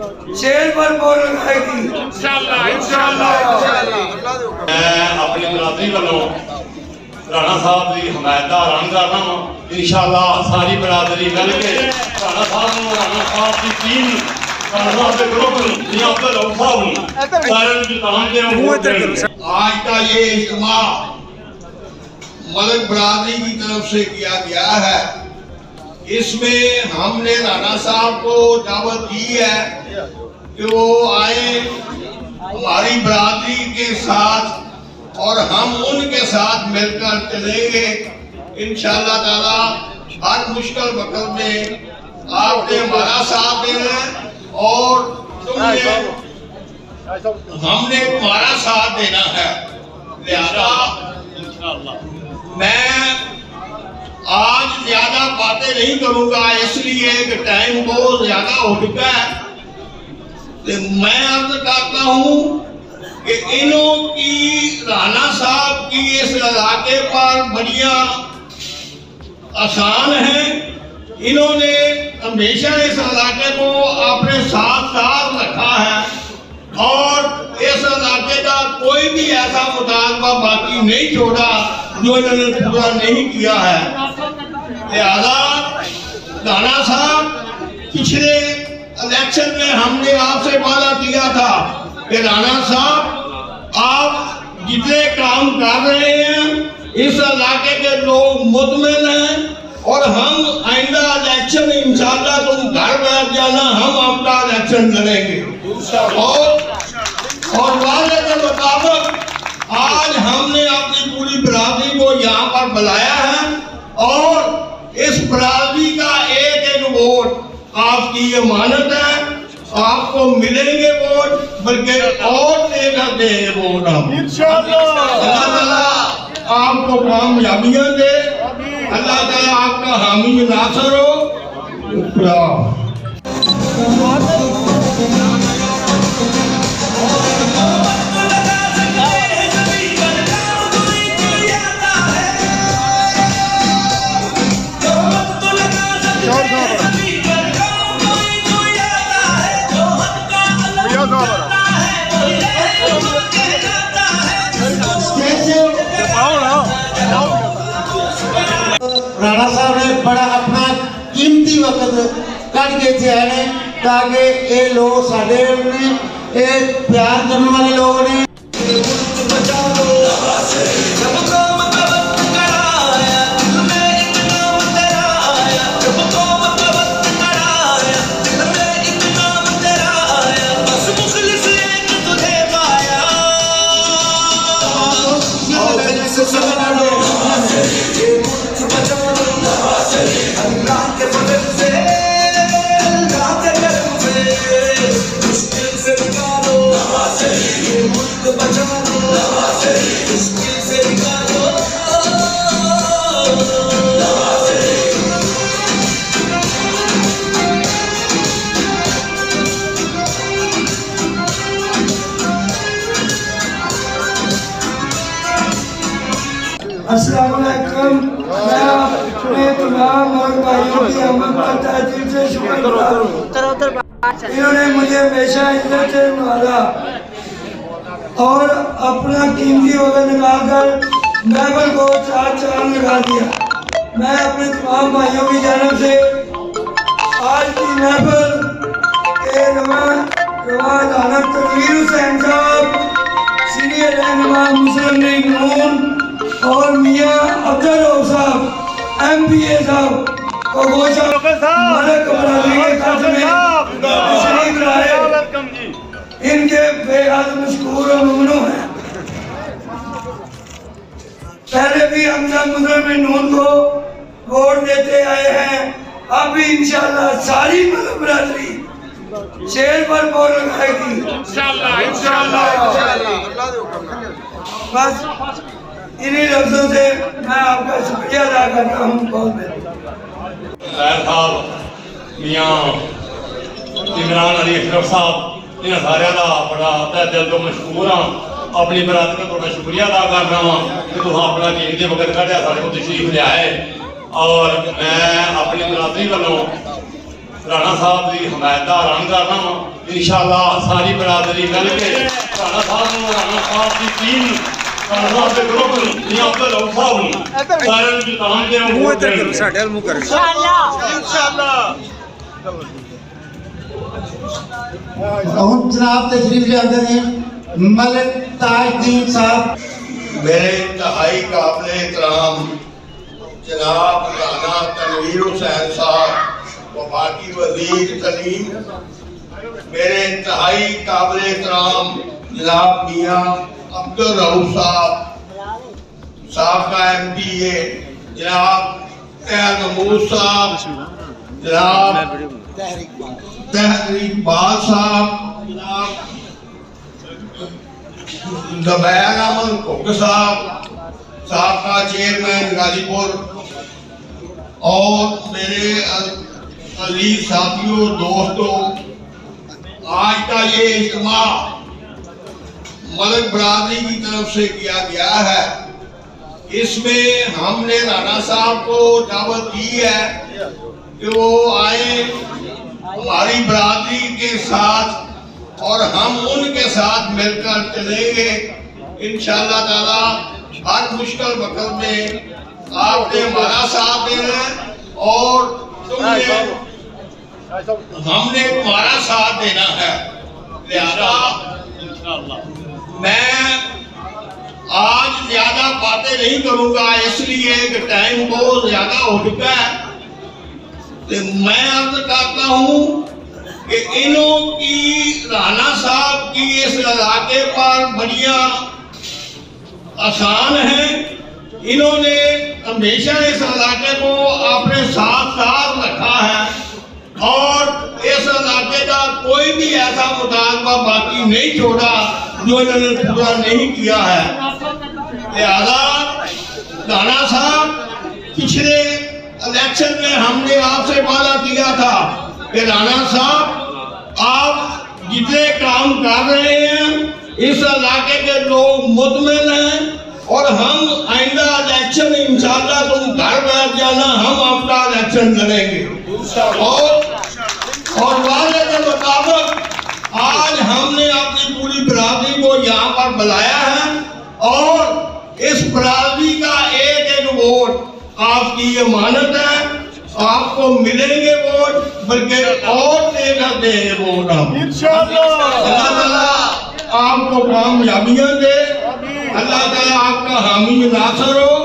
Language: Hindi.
शेर पर बोल लगाएगी इंशाअल्लाह इंशाअल्लाह। मैं अपनी बरादरी वालों राणा साहब की हमायतदार ऐलान करना वा इंशाअल्लाह सारी बरादरी मिल के राणा साहब राणा साहब की टीम राणा साहब के ग्रुप नियाज़ रऊफ साहब सारे जितान दे। आज का ये इज्तिमा मलक बरादरी की तरफ से किया गया है। इसमें हमने राणा साहब को दावत दी है कि वो आए हमारी बरादरी के साथ और हम उनके साथ मिलकर चलेंगे इंशाअल्लाह ताला। हर मुश्किल वक्त में आपने हमारा साथ देना है और हमने तुम्हारा साथ देना है। लिहाजा मैं आज ज्यादा बातें नहीं करूंगा इसलिए कि टाइम बहुत ज्यादा हो चुका है। तो मैं अर्ज करता हूं कि इन्हों की राणा साहब की इस इलाके पर बढ़िया आसान है। इन्होंने हमेशा इस इलाके को अपने साथ साथ रखा है और इस इलाके का कोई भी ऐसा मुतालबा बाकी नहीं छोड़ा जो इन्होंने पूरा नहीं किया है। लिहाजा राणा साहब पिछले इलेक्शन में हमने आपसे वादा किया था कि राणा साहब आप जितने काम कर रहे हैं इस इलाके के लोग मुतमिन हैं और हम आइंदा इलेक्शन इंशाअल्लाह तुम घर बैठ जाना हम आपका इलेक्शन लड़ेंगे। और वादे के मुताबिक आज हमने अपनी पूरी बरादरी को यहाँ पर बुलाया है और इस बरादरी का एक वोट आपकी अमानत है। आपको मिलेंगे वोट बल्कि और देकर देंगे वोट हम इंशाअल्लाह। अल्लाह ताला आपको कामयाबियां दे। अल्लाह ताला आपका हामी नासर हो। राणा साहब ने बड़ा अपना कीमती वक्त कट के थे ताकि ये लोग साढ़े प्यार करने वाले लोग ने अस्सलाम वालेकुम। मैं अपने तमाम और भाइयों की अमन का तहे दिल से शुक्रिया। इन्होंने मुझे हमेशा इज्जत से नवाजा और अपना कीमती वक्त लगाकर महफिल को चार चांद लगा दिया। मैं अपने तमाम भाइयों की जानब से आज की महफिल के रवाज आनंद तनवीर हुसैन साहब, सीनियर रहनुमा मुस्लिम लीग नून और मियां अब्दुल रऊफ साहब MPA साहब को इनके बेहद मशहूर और ममनून हैं। पहले भी हम सब मुस्लिम नून को वोट देते आए हैं। अब भी इंशाअल्लाह सारी मुस्लिम बरादरी शेर पर बोल लगाएगी इंशाअल्लाह इंशाअल्लाह। बस इन्हीं लफ्जों से मैं आपका शुक्रिया अदा करता हूँ। बहुत मियां इमरान अली अशरफ साहब इन सारे का बड़ा तह दिल तो मशहूर हाँ। अपनी बरादरी का मैं शुक्रिया अदा करना वा कि तुम अपना कीमती वक्त कढ़िया साढ़े को तशरीफ लिया है। और मैं अपनी बरादरी वालों राणा साहब की हमायत का ऐलान करना वा इंशाअल्लाह सारी बरादरी मिल के राणा साहब राणा साहब की टीम राणा साहब के ग्रुप जनाब रऊफ साहब सारे जितान के हम जनाब तशरीफ ले आते हैं मलिक ताजुद्दीन साहब। मेरे इंतहाई काबिल एहतराम जनाब राना तनवीर हुसैन साहब व बाकी वजीर तलीम, मेरे इंतहाई काबिल एहतराम जनाब मियाँ अब्दुल रऊफ साहब, साबका MPA जनाब महमूद साहब, जनाब तहरीक बाल साहब, जनाब ज़ुबैर अहमद कुक साहब, साबका चेयरमैन गाजीपुर, और मेरे अली साथियों दोस्तों, आज का ये इज्तिमा मलिक बरादरी की तरफ से किया गया है। इसमें हमने राणा साहब को दावत दी है कि वो आए हमारी बरादरी के साथ और हम उनके साथ मिलकर चलेंगे इंशाअल्लाह ताला। हर मुश्किल वक्त में आपने हमारा साथ देना है और हमने तुम्हारा साथ देना है। लिहाजा मैं आज ज्यादा बातें नहीं करूंगा, इसलिए कि टाइम बहुत ज्यादा हो चुका है। तो मैं अर्ज करता हूं कि इन्हों की राणा साहब की इस इलाके पर बढ़िया आसान है। इन्होंने हमेशा इस इलाके को अपने साथ साथ रखा है और इस इलाके का कोई भी ऐसा मुतालबा बाकी नहीं छोड़ा जो इन्होंने पूरा नहीं किया है। लिहाजा राणा साहब, पिछले इलेक्शन में हमने आपसे वादा किया था कि राणा साहब आप जितने काम कर रहे हैं इस इलाके के लोग मुतमिन हैं और हम आइंदा इलेक्शन इंशाअल्लाह तुम घर बैठ जाना, हम आपका इलेक्शन लड़ेंगे। और वादे के मुताबिक आज हमने अपनी पूरी बरादरी को यहाँ पर बुलाया है और इस बरादरी का एक एक वोट आपकी अमानत है। आपको मिलेंगे वोट, बल्कि और देकर देंगे वोट हम अल्लाह ताला आपको कामयाबियां दे, अल्लाह ताला आपका हामी नासर हो।